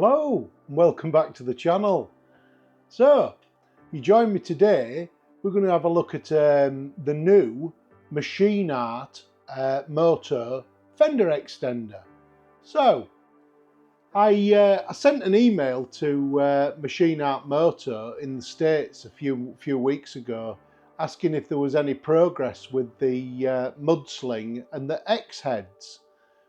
Hello and welcome back to the channel. So you join me today, we're going to have a look at the new MachineartMoto Fender extender. So I sent an email to MachineartMoto in the States a few weeks ago asking if there was any progress with the mudsling and the X-heads.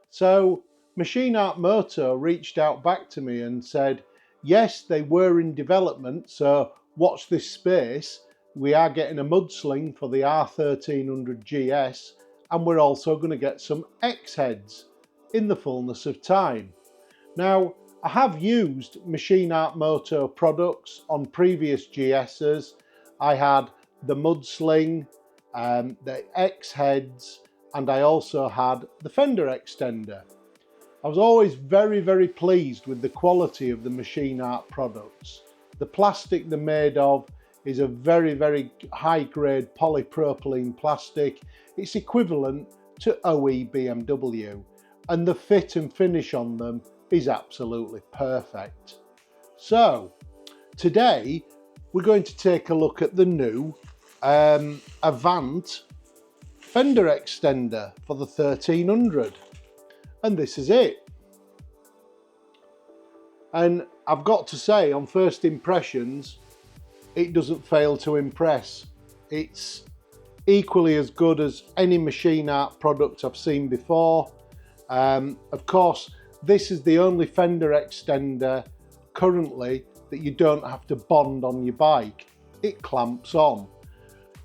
So MachineartMoto reached out back to me and said, yes, they were in development, so watch this space. We are getting a mudsling for the R1300 GS, and we're also going to get some X-heads in the fullness of time. Now, I have used MachineartMoto products on previous GSs. I had the mudsling, the X-heads, and I also had the Fender extender. I was always very pleased with the quality of the Machineart products. The plastic they're made of is a very high grade polypropylene plastic. It's equivalent to OE BMW, and the fit and finish on them is absolutely perfect. So today we're going to take a look at the new Avant Fender extender for the 1300, and this is it. And I've got to say, on first impressions, it doesn't fail to impress. It's equally as good as any Machineart product I've seen before. Of course, this is the only Fender extender currently that you don't have to bond on your bike. It clamps on.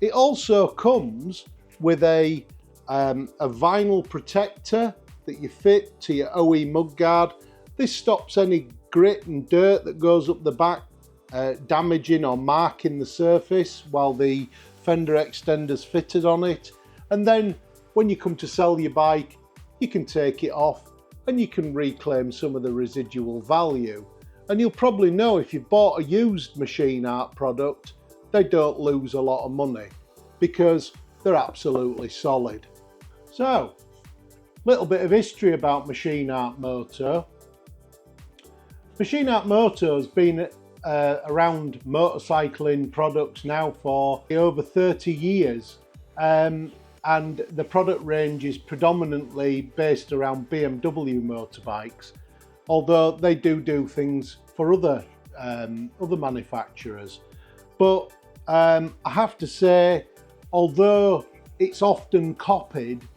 It also comes with a vinyl protector that you fit to your OE mudguard. This stops any grit and dirt that goes up the back damaging or marking the surface while the Fender extender's fitted on it. And then when you come to sell your bike, you can take it off and you can reclaim some of the residual value. And you'll probably know, if you've bought a used Machineart product, they don't lose a lot of money because they're absolutely solid. So, little bit of history about MachineartMoto. MachineartMoto has been around motorcycling products now for over 30 years, and the product range is predominantly based around BMW motorbikes, although they do things for other manufacturers. But I have to say, although it's often copied,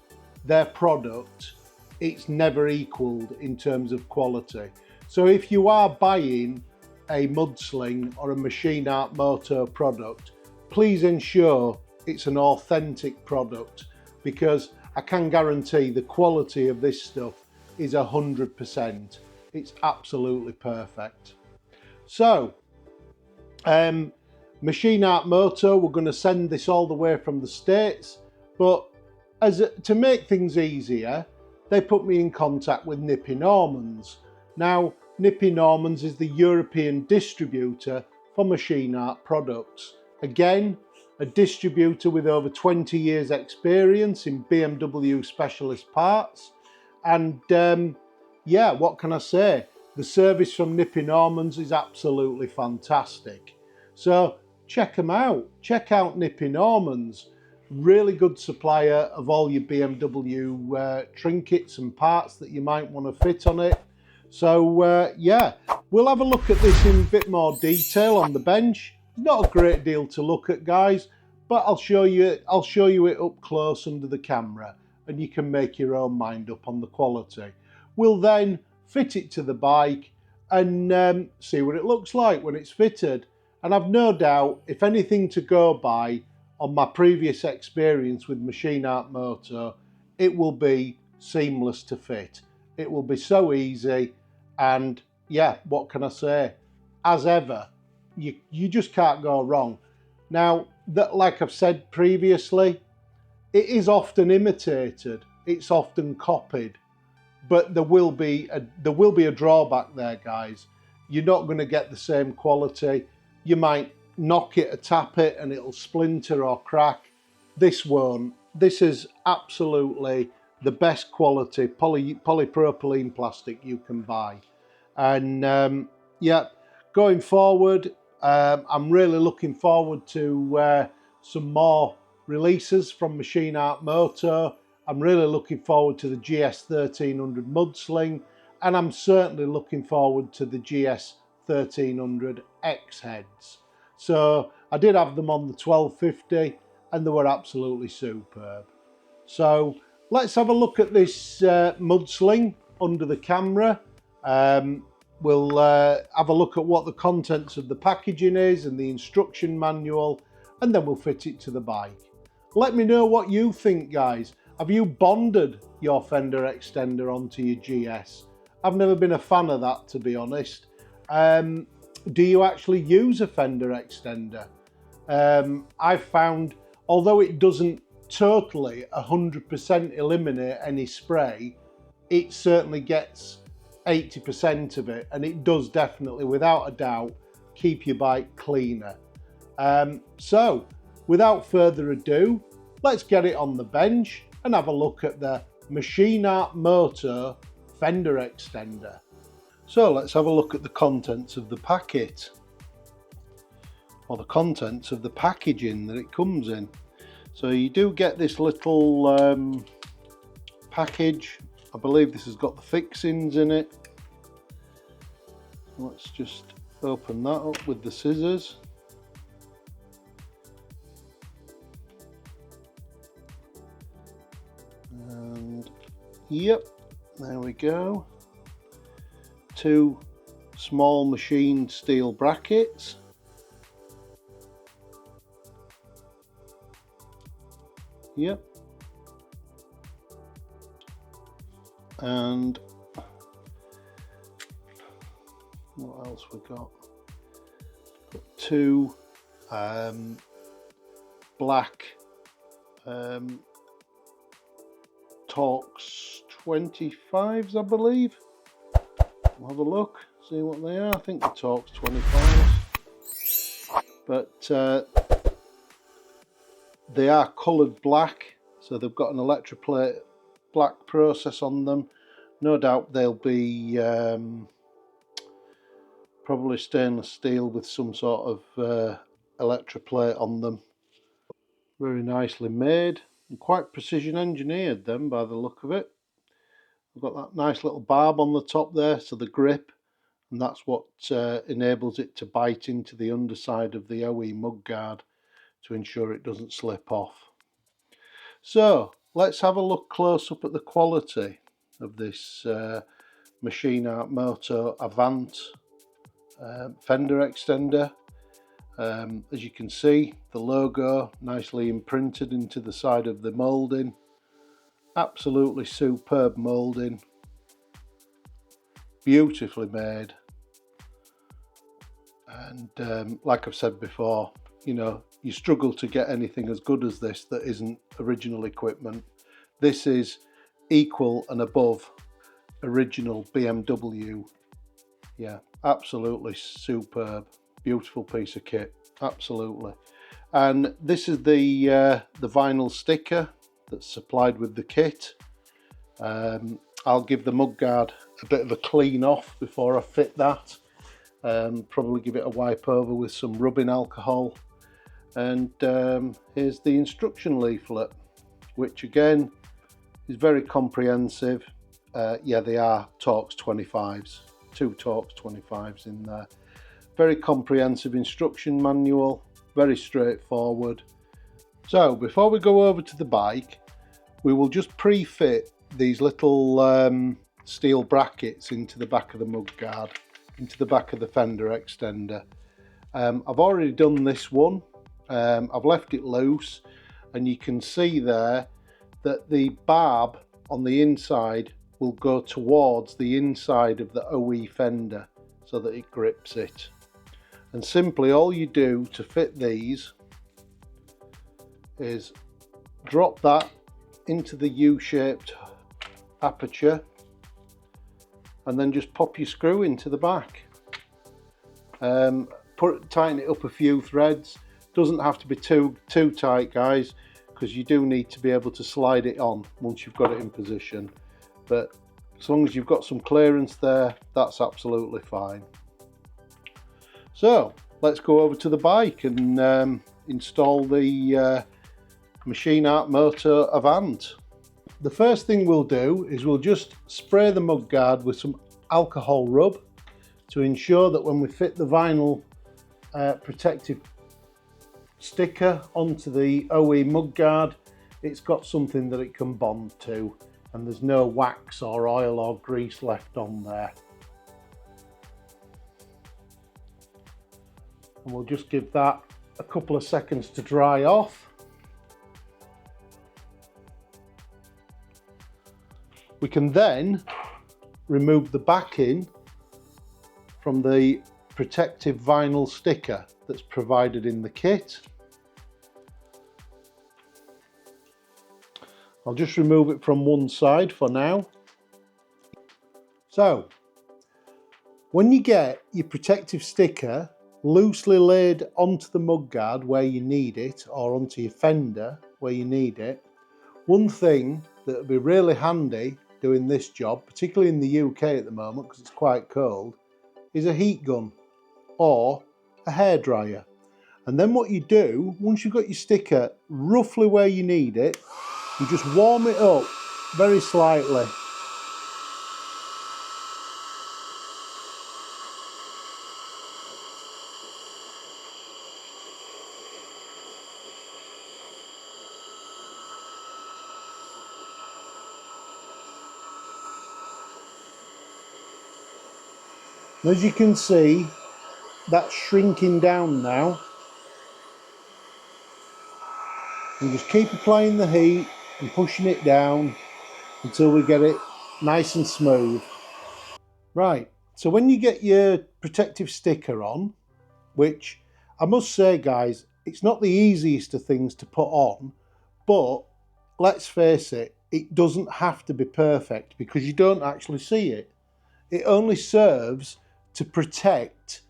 their product, it's never equalled in terms of quality. So if you are buying a mudsling or a MachineartMoto product, please ensure it's an authentic product, because I can guarantee the quality of this stuff is 100%. It's absolutely perfect. So MachineartMoto, we're going to send this all the way from the States, but to make things easier, they put me in contact with Nippy Normans. Now, Nippy Normans is the European distributor for Machineart products. Again, a distributor with over 20 years experience in BMW specialist parts. And yeah, what can I say? The service from Nippy Normans is absolutely fantastic. So check them out. Check out Nippy Normans. Really good supplier of all your BMW trinkets and parts that you might want to fit on it. So yeah, we'll have a look at this in a bit more detail on the bench. Not a great deal to look at, guys, but I'll show you it up close under the camera, and you can make your own mind up on the quality. We'll then fit it to the bike and see what it looks like when it's fitted. And I've no doubt, if anything to go by on my previous experience with MachineartMoto, it will be seamless to fit. It will be so easy, and yeah, what can I say? As ever, you just can't go wrong. Now, that, like I've said previously, it is often imitated, it's often copied, but there will be a drawback there, guys. You're not going to get the same quality. You might knock it or tap it and it'll splinter or crack. This won't. This is absolutely the best quality polypropylene plastic you can buy. And yeah, going forward, I'm really looking forward to some more releases from MachineartMoto. I'm really looking forward to the GS 1300 Mudsling, and I'm certainly looking forward to the GS 1300 X heads. So I did have them on the 1250 and they were absolutely superb. So let's have a look at this Mudsling under the camera. We'll have a look at what the contents of the packaging is and the instruction manual, and then we'll fit it to the bike. Let me know what you think, guys. Have you bonded your fender extender onto your GS? I've never been a fan of that, to be honest. Do you actually use a fender extender? I've found, although it doesn't totally 100% eliminate any spray, it certainly gets 80% of it, and it does definitely, without a doubt, keep your bike cleaner. So without further ado, let's get it on the bench and have a look at the MachineartMoto fender extender. So let's have a look at the contents of the packet, or the contents of the packaging that it comes in. So you do get this little package. I believe this has got the fixings in it. Let's just open that up with the scissors. And yep, there we go. Two small machined steel brackets. Yep. And what else we got? Two black Torx 25s, I believe. We'll have a look, see what they are. I think the Torx 25s, but they are coloured black, so they've got an electroplate black process on them. No doubt they'll be probably stainless steel with some sort of electroplate on them. Very nicely made and quite precision engineered them by the look of it. We've got that nice little barb on the top there, so the grip, and that's what enables it to bite into the underside of the OE mudguard to ensure it doesn't slip off. So let's have a look close up at the quality of this MachineartMoto Avant fender extender. As you can see, the logo nicely imprinted into the side of the moulding. Absolutely superb moulding, beautifully made, and like I've said before, you know, you struggle to get anything as good as this that isn't original equipment. This is equal and above original BMW. Yeah, absolutely superb, beautiful piece of kit, absolutely. And this is the vinyl sticker that's supplied with the kit. I'll give the mudguard a bit of a clean off before I fit that. Probably give it a wipe over with some rubbing alcohol. And here's the instruction leaflet, which again is very comprehensive. Yeah, they are Torx 25s, two Torx 25s in there. Very comprehensive instruction manual, very straightforward. So before we go over to the bike, we will just pre-fit these little steel brackets into the back of the mudguard, into the back of the fender extender. I've already done this one. I've left it loose, and you can see there that the barb on the inside will go towards the inside of the OE fender so that it grips it. And simply all you do to fit these is drop that into the U-shaped aperture and then just pop your screw into the back. Tighten it up a few threads. Doesn't have to be too tight, guys, because you do need to be able to slide it on once you've got it in position. But As long as you've got some clearance there, that's absolutely fine. So let's go over to the bike and install the MachineartMoto Avant. The first thing we'll do is we'll just spray the mudguard with some alcohol rub to ensure that when we fit the vinyl protective sticker onto the OE mudguard, it's got something that it can bond to and there's no wax or oil or grease left on there. And we'll just give that a couple of seconds to dry off. We can then remove the backing from the protective vinyl sticker that's provided in the kit. I'll just remove it from one side for now. So, when you get your protective sticker loosely laid onto the mudguard where you need it, or onto your fender where you need it, one thing that would be really handy doing this job, particularly in the UK at the moment because it's quite cold, is a heat gun or a hairdryer. And then what you do, once you've got your sticker roughly where you need it, you just warm it up very slightly. And as you can see, that's shrinking down now. And just keep applying the heat and pushing it down until we get it nice and smooth. Right, so when you get your protective sticker on, which I must say guys, it's not the easiest of things to put on, but let's face it, it doesn't have to be perfect because you don't actually see it. It only serves to protect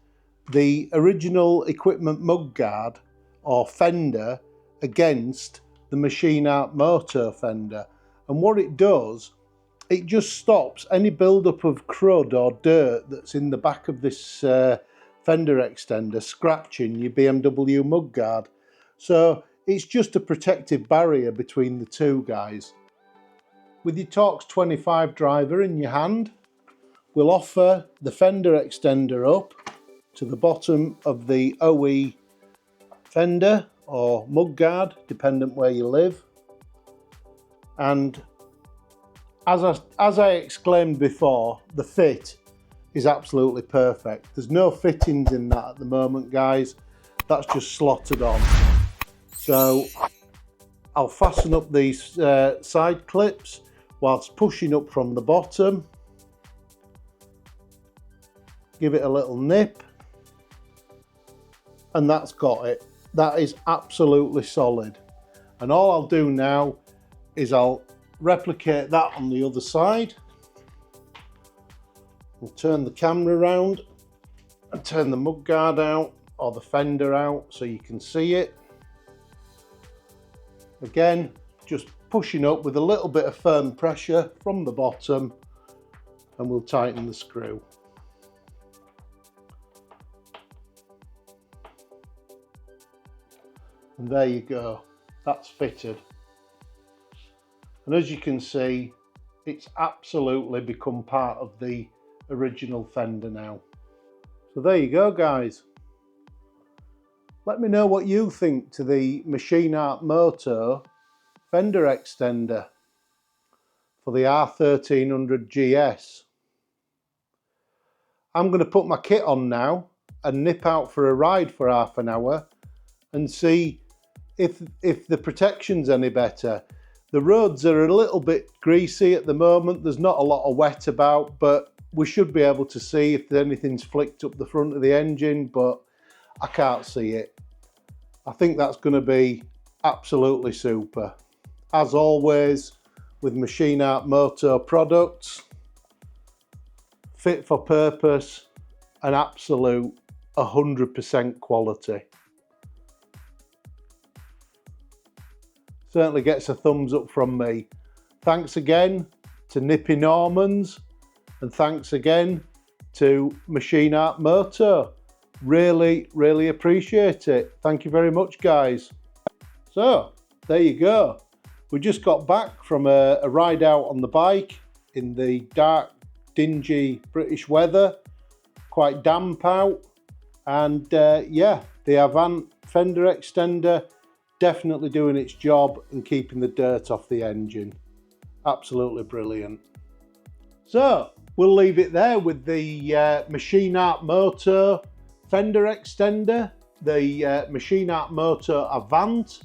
the original equipment mudguard or fender against the MachineartMoto fender. And what it does, it just stops any build-up of crud or dirt that's in the back of this fender extender scratching your BMW mudguard. So it's just a protective barrier between the two guys. With your Torx 25 driver in your hand, we'll offer the fender extender up to the bottom of the OE fender or mudguard, dependent where you live. And as I exclaimed before, the fit is absolutely perfect. There's no fittings in that at the moment, guys. That's just slotted on. So I'll fasten up these side clips whilst pushing up from the bottom. Give it a little nip, and that's got it. That is absolutely solid. And all I'll do now is I'll replicate that on the other side. We'll turn the camera around and turn the mudguard out or the fender out so you can see it. Again, just pushing up with a little bit of firm pressure from the bottom, and we'll tighten the screw. And there you go, that's fitted. And as you can see, it's absolutely become part of the original fender now. So there you go guys. Let me know what you think to the MachineartMoto fender extender for the R1300 GS. I'm going to put my kit on now and nip out for a ride for half an hour and see if the protection's any better. The roads are a little bit greasy at the moment. There's not a lot of wet about, but we should be able to see if anything's flicked up the front of the engine, but I can't see it. I think that's going to be absolutely super. As always with MachineartMoto products, fit for purpose, an absolute 100% quality. Certainly gets a thumbs up from me. Thanks again to Nippy Normans, and thanks again to MachineartMoto. Really appreciate it. Thank you very much, guys. So there you go. We just got back from a ride out on the bike in the dark, dingy British weather, quite damp out, and yeah, the Avant fender extender definitely doing its job and keeping the dirt off the engine. Absolutely brilliant. So we'll leave it there with the MachineartMoto fender extender, the MachineartMoto Avant.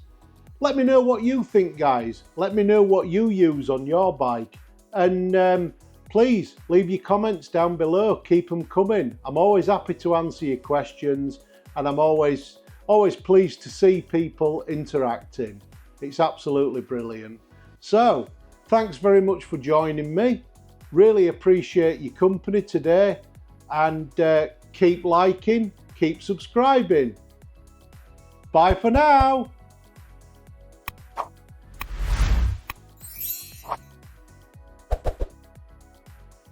Let me know what you think, guys. Let me know what you use on your bike, and please leave your comments down below. Keep them coming. I'm always happy to answer your questions, and I'm always pleased to see people interacting. It's absolutely brilliant. So thanks very much for joining me. Really appreciate your company today, and keep liking, keep subscribing. Bye for now.